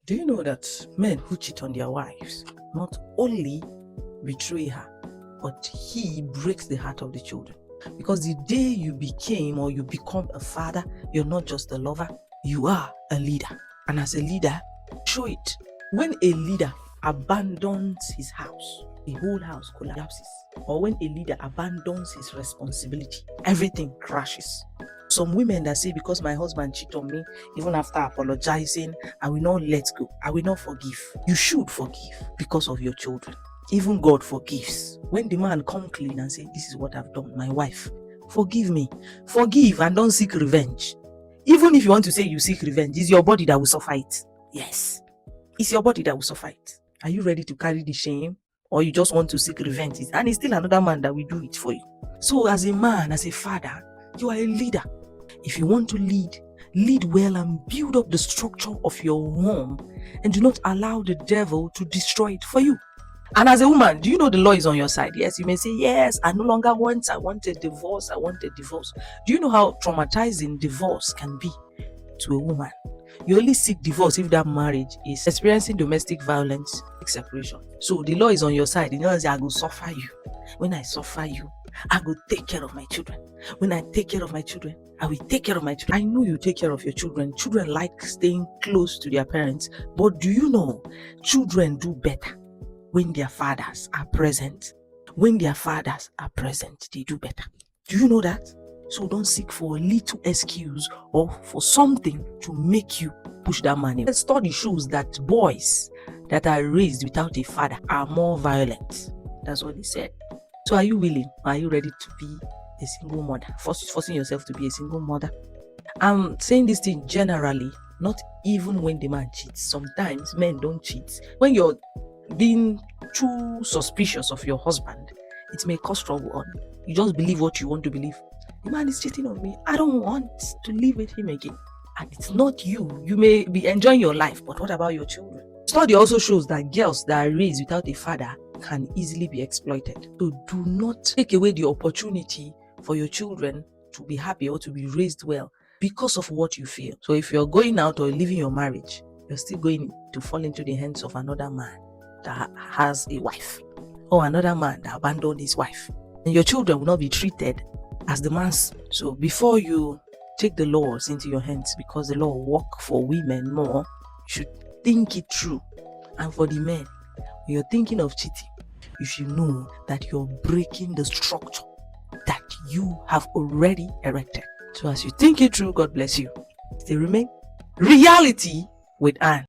Do you know that men who cheat on their wives not only betray her, but he breaks the heart of the children? Because the day you became or you become a father, you're not just a lover, you are a leader. And as a leader, show it. When a leader abandons his house, the whole house collapses. Or when a leader abandons his responsibility, everything crashes. Some women that say, because my husband cheated on me, even after apologizing, I will not let go. I will not forgive. You should forgive because of your children. Even God forgives. When the man come clean and say, this is what I've done, my wife, forgive me. Forgive and don't seek revenge. Even if you want to say you seek revenge, it's your body that will suffer it. Yes. It's your body that will suffer it. Are you ready to carry the shame? Or you just want to seek revenge? And it's still another man that will do it for you. So as a man, as a father, you are a leader. If you want to lead well and build up the structure of your home and do not allow the devil to destroy it for you. And as a woman, do you know the law is on your side? Yes, you may say, yes, I no longer want a divorce. Do you know how traumatizing divorce can be to a woman? You only seek divorce if that marriage is experiencing domestic violence, separation. So the law is on your side. You know, I will suffer you. When I suffer you, I will take care of my children. When I take care of my children, I will take care of my children. I know you take care of your children. Children like staying close to their parents. But do you know, children do better when their fathers are present. When their fathers are present, they do better. Do you know that? So don't seek for a little excuse or for something to make you push that man away. The study shows that boys that are raised without a father are more violent. That's what they said. So are you willing? Are you ready to be a single mother? Forcing yourself to be a single mother? I'm saying this thing generally, not even when the man cheats. Sometimes men don't cheat. When you're being too suspicious of your husband, it may cause trouble on you. You just believe what you want to believe. The man is cheating on me. I don't want to live with him again. And it's not you. You may be enjoying your life, but what about your children? Study also shows that girls that are raised without a father can easily be exploited. So do not take away the opportunity for your children to be happy or to be raised well because of what you feel. So if you're going out or leaving your marriage, you're still going to fall into the hands of another man that has a wife, or another man that abandoned his wife. And your children will not be treated as the man's. So before you take the laws into your hands, because the law work for women more, you should think it through. And for the men, when you're thinking of cheating, you should know that you're breaking the structure that you have already erected. So as you think it through, God bless you. Still remain Reality with Anne.